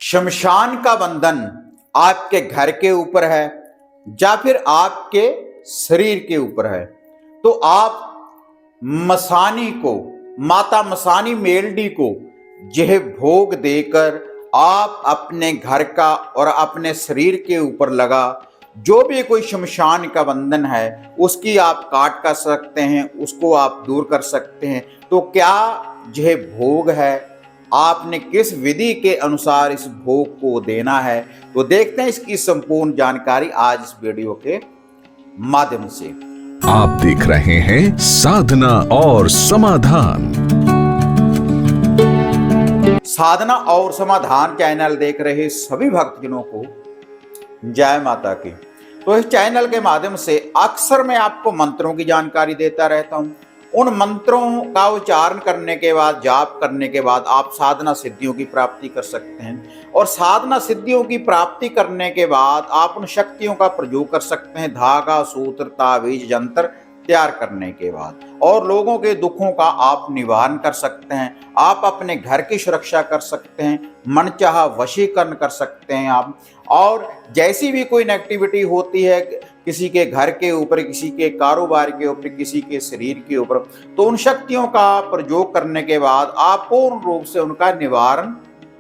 शमशान का बंधन आपके घर के ऊपर है या फिर आपके शरीर के ऊपर है, तो आप मसानी को, माता मसानी मेलडी को यह भोग देकर आप अपने घर का और अपने शरीर के ऊपर लगा जो भी कोई शमशान का बंधन है उसकी आप काट कर सकते हैं, उसको आप दूर कर सकते हैं। तो क्या यह भोग है, आपने किस विधि के अनुसार इस भोग को देना है, तो देखते हैं इसकी संपूर्ण जानकारी आज इस वीडियो के माध्यम से। आप देख रहे हैं साधना और समाधान। साधना और समाधान चैनल देख रहे सभी भक्तजनों को जय माता की। तो इस चैनल के माध्यम से अक्सर मैं आपको मंत्रों की जानकारी देता रहता हूं। उन मंत्रों का उच्चारण करने के बाद, जाप करने के बाद आप साधना सिद्धियों की प्राप्ति कर सकते हैं, और साधना सिद्धियों की प्राप्ति करने के बाद आप उन शक्तियों का प्रयोग कर सकते हैं धागा, सूत्र, ताबीज, यंत्र तैयार करने के बाद, और लोगों के दुखों का आप निवारण कर सकते हैं। आप अपने घर की सुरक्षा कर सकते हैं, मनचाहा वशीकरण कर सकते हैं आप। और जैसी भी कोई नेगेटिविटी होती है किसी के घर के ऊपर, किसी के कारोबार के ऊपर, किसी के शरीर के ऊपर, तो उन शक्तियों का प्रयोग करने के बाद आप पूर्ण रूप से उनका निवारण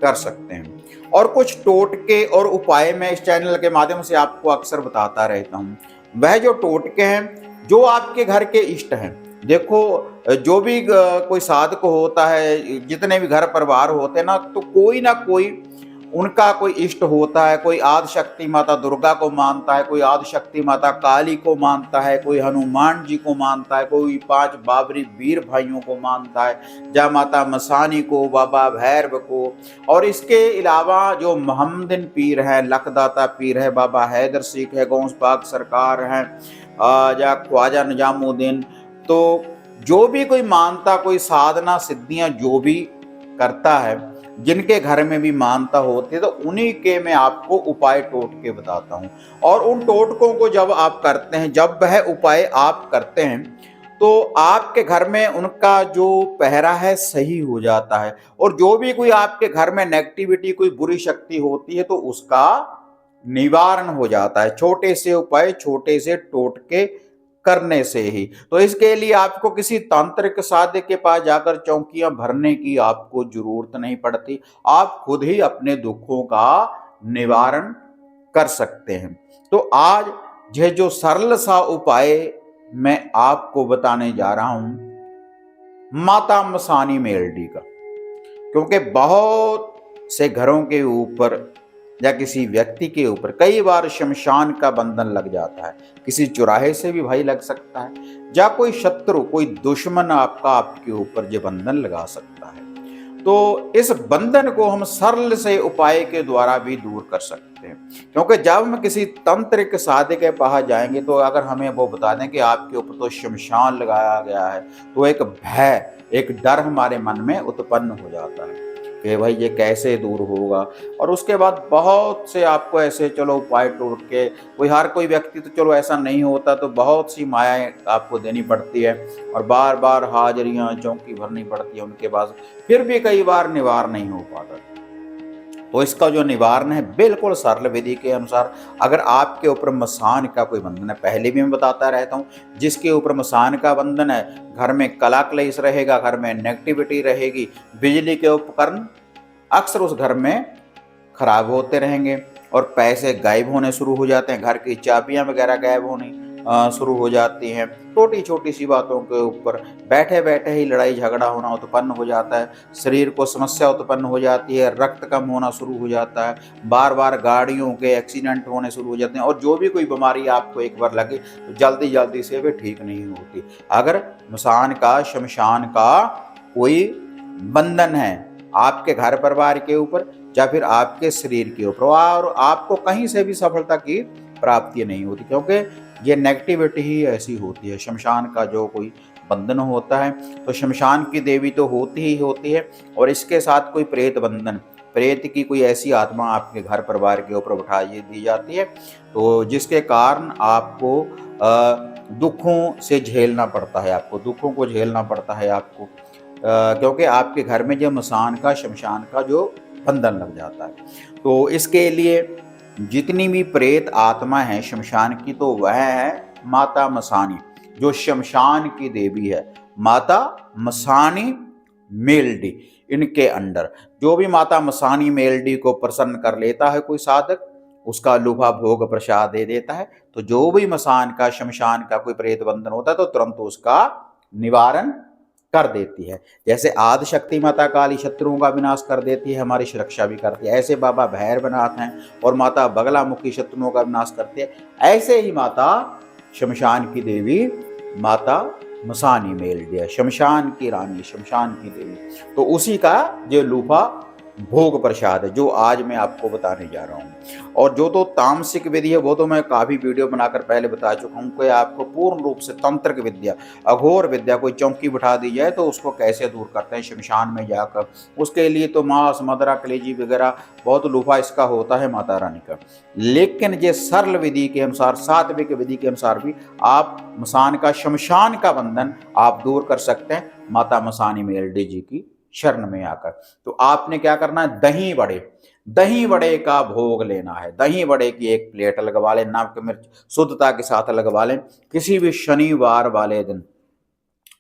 कर सकते हैं। और कुछ टोटके और उपाय मैं इस चैनल के माध्यम से आपको अक्सर बताता रहता हूँ। वह जो टोटके हैं जो आपके घर के इष्ट हैं, देखो जो भी कोई साधक होता है, जितने भी घर परिवार होते हैं तो कोई ना कोई उनका कोई इष्ट होता है। कोई आदि शक्ति माता दुर्गा को मानता है, कोई आदि शक्ति माता काली को मानता है, कोई हनुमान जी को मानता है, कोई 5 बाबरी वीर भाइयों को मानता है, जय माता मसानी को, बाबा भैरव को। और इसके अलावा जो मोहम्मदन पीर है, लखदाता पीर है, बाबा हैदर सीख है, गौस पाक सरकार है, या ख्वाजा निजामुद्दीन। तो जो भी कोई मानता, कोई साधना सिद्धियां जो भी करता है, जिनके घर में भी मानता होती है, तो उन्हीं के मैं आपको उपाय टोटके बताता हूं। और उन टोटकों को जब आप करते हैं, जब वह उपाय आप करते हैं, तो आपके घर में उनका जो पहरा है सही हो जाता है। और जो भी कोई आपके घर में नेगेटिविटी, कोई बुरी शक्ति होती है, तो उसका निवारण हो जाता है छोटे से उपाय, छोटे से टोटके करने से ही। तो इसके लिए आपको किसी तांत्रिक साधक के पास जाकर चौकियां भरने की आपको जरूरत नहीं पड़ती। आप खुद ही अपने दुखों का निवारण कर सकते हैं। तो आज यह जो सरल सा उपाय मैं आपको बताने जा रहा हूं, माता मसानी मेलडी का, क्योंकि बहुत से घरों के ऊपर या किसी व्यक्ति के ऊपर कई बार शमशान का बंधन लग जाता है। किसी चौराहे से भी भाई लग सकता है, या कोई शत्रु, कोई दुश्मन आपके ऊपर ये बंधन लगा सकता है। तो इस बंधन को हम सरल से उपाय के द्वारा भी दूर कर सकते हैं। क्योंकि जब हम किसी तंत्रिक साधक के पास जाएंगे, तो अगर हमें वो बता दें कि आपके ऊपर तो शमशान लगाया गया है, तो एक भय, एक डर हमारे मन में उत्पन्न हो जाता है कि भाई ये कैसे दूर होगा। और उसके बाद बहुत से आपको ऐसे चलो उपाय टूट के, कोई हर कोई व्यक्ति तो चलो ऐसा नहीं होता, तो बहुत सी मायाएं आपको देनी पड़ती है और बार बार हाजिरियां, चौकी भरनी पड़ती है उनके पास, फिर भी कई बार निवारण नहीं हो पाता। तो इसका जो निवारण है बिल्कुल सरल विधि के अनुसार, अगर आपके ऊपर मसान का कोई बंधन है, पहले भी मैं बताता रहता हूँ, जिसके ऊपर मसान का बंधन है, घर में कला क्लेश रहेगा, घर में नेगेटिविटी रहेगी, बिजली के उपकरण अक्सर उस घर में खराब होते रहेंगे, और पैसे गायब होने शुरू हो जाते हैं, घर की चाबियां वगैरह गायब होनी शुरू हो जाती हैं। छोटी छोटी सी बातों के ऊपर बैठे बैठे ही लड़ाई झगड़ा होना उत्पन्न हो जाता है, शरीर को समस्या उत्पन्न हो जाती है, रक्त कम होना शुरू हो जाता है, बार बार गाड़ियों के एक्सीडेंट होने शुरू हो जाते हैं, और जो भी कोई बीमारी आपको एक बार लगे तो जल्दी जल्दी से वे ठीक नहीं होती। अगर मसान का, शमशान का कोई बंधन है आपके घर परिवार के ऊपर या फिर आपके शरीर के ऊपर, और आपको कहीं से भी सफलता की प्राप्ति नहीं होती, क्योंकि ये नेगेटिविटी ही ऐसी होती है। शमशान का जो कोई बंधन होता है, तो शमशान की देवी तो होती ही होती है, और इसके साथ कोई प्रेत बंधन, प्रेत की कोई ऐसी आत्मा आपके घर परिवार के ऊपर उठा दी जाती है, तो जिसके कारण आपको दुखों से झेलना पड़ता है, आपको दुखों को झेलना पड़ता है आपको, क्योंकि आपके घर में जो मसान का, शमशान का जो बंधन लग जाता है। तो इसके लिए जितनी भी प्रेत आत्मा है शमशान की, तो वह है माता मसानी, जो शमशान की देवी है, माता मसानी मेलडी। इनके अंडर जो भी माता मसानी मेलडी को प्रसन्न कर लेता है कोई साधक, उसका लुभा भोग प्रसाद दे देता है, तो जो भी मसान का शमशान का कोई प्रेत बंधन होता है तो तुरंत उसका निवारण कर देती है। जैसे आदि शक्ति माता काली शत्रुओं का विनाश कर देती है, हमारी सुरक्षा भी करती है, ऐसे बाबा भैरवनाथ हैं और माता बगलामुखी शत्रुओं का विनाश करती है, ऐसे ही माता शमशान की देवी माता मसानी मेलडी है, शमशान की रानी, शमशान की देवी। तो उसी का जो लूफा भोग प्रसाद है जो आज मैं आपको बताने जा रहा हूँ। और जो तो तामसिक विधि है वो तो मैं काफ़ी वीडियो बनाकर पहले बता चुका हूँ कि आपको पूर्ण रूप से तंत्रिक विद्या, अघोर विद्या, कोई चौकी बिठा दी जाए तो उसको कैसे दूर करते हैं शमशान में जाकर, उसके लिए तो मांस मदरा कलेजी वगैरह बहुत लूफा इसका होता है माता रानी का। लेकिन ये सरल विधि के अनुसार, सात्विक विधि के अनुसार भी आप मसान का, शमशान का बंधन आप दूर कर सकते हैं माता मसानी मेलडी जी की शरण में आकर। तो आपने क्या करना है, दही बड़े का भोग लेना है। दही बड़े की एक प्लेट लगवा लें, नमक मिर्च शुद्धता के साथ लगवा लें किसी भी शनिवार वाले दिन।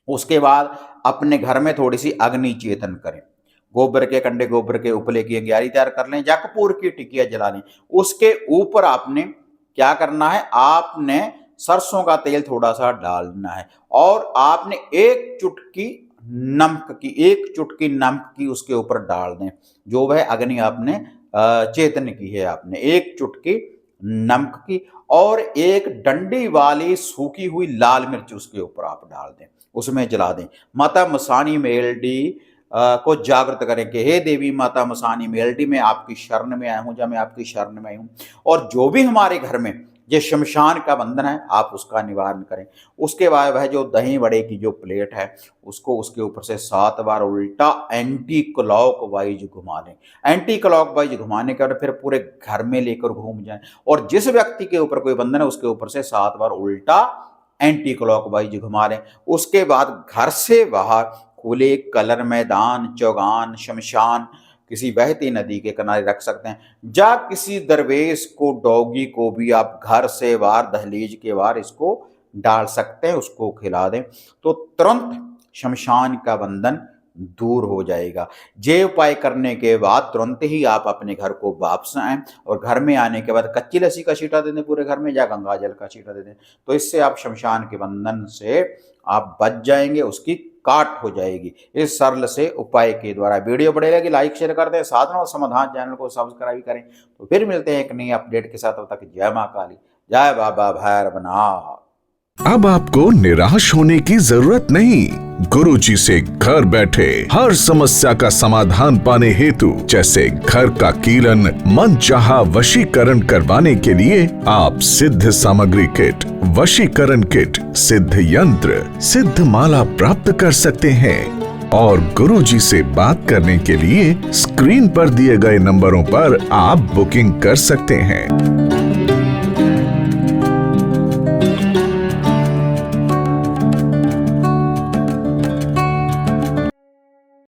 उसके बाद अपने घर में थोड़ी सी अग्नि चेतन करें, गोबर के कंडे, गोबर के उपले की अंगारी तैयार कर लें, या कपूर की टिकिया जला लें। उसके ऊपर आपने क्या करना है, आपने सरसों का तेल थोड़ा सा डालना है और आपने एक चुटकी नमक की उसके ऊपर डाल दें। जो वह अग्नि आपने चेतन की है, आपने एक चुटकी नमक की और एक डंडी वाली सूखी हुई लाल मिर्च उसके ऊपर आप डाल दें, उसमें जला दें। माता मसानी मेलडी को जागृत करें कि हे देवी माता मसानी मेलडी, मैं आपकी शरण में आया हूँ, जब मैं आपकी शरण में आई हूँ, और जो भी हमारे घर में ये शमशान का बंधन है आप उसका निवारण करें। उसके बाद वह जो दही बड़े की जो प्लेट है उसको उसके ऊपर से 7 बार उल्टा एंटी क्लॉकवाइज घुमा लें। एंटी क्लॉकवाइज घुमाने के बाद फिर पूरे घर में लेकर घूम जाएं और जिस व्यक्ति के ऊपर कोई बंधन है उसके ऊपर से 7 बार उल्टा एंटी क्लॉकवाइज घुमा लें। उसके बाद घर से बाहर खुले कलर मैदान, चौगान, शमशान, किसी बहती नदी के किनारे रख सकते हैं, या किसी दरवेश को, डॉगी को भी आप घर से बाहर, दहलीज के बाहर इसको डाल सकते हैं, उसको खिला दें तो तुरंत शमशान का बंधन दूर हो जाएगा। ये उपाय करने के बाद तुरंत ही आप अपने घर को वापस आएं और घर में आने के बाद कच्ची लस्सी का छींटा दे दें पूरे घर में, या गंगा जल का छींटा दे दें, तो इससे आप शमशान के बंधन से आप बच जाएंगे, उसकी काट हो जाएगी इस सरल से उपाय के द्वारा। वीडियो बढ़िया लगी लाइक शेयर कर दें, साधना और समाधान चैनल को सब्सक्राइब करें। तो फिर मिलते हैं एक नई अपडेट के साथ, तब तक जय मां काली, जय बाबा भैरवनाथ। अब आपको निराश होने की जरूरत नहीं। गुरुजी से घर बैठे हर समस्या का समाधान पाने हेतु, जैसे घर का कीलन, मनचाहा वशीकरण करवाने के लिए आप सिद्ध सामग्री किट, वशीकरण किट, सिद्ध यंत्र, सिद्ध माला प्राप्त कर सकते हैं। और गुरुजी से बात करने के लिए स्क्रीन पर दिए गए नंबरों पर आप बुकिंग कर सकते हैं।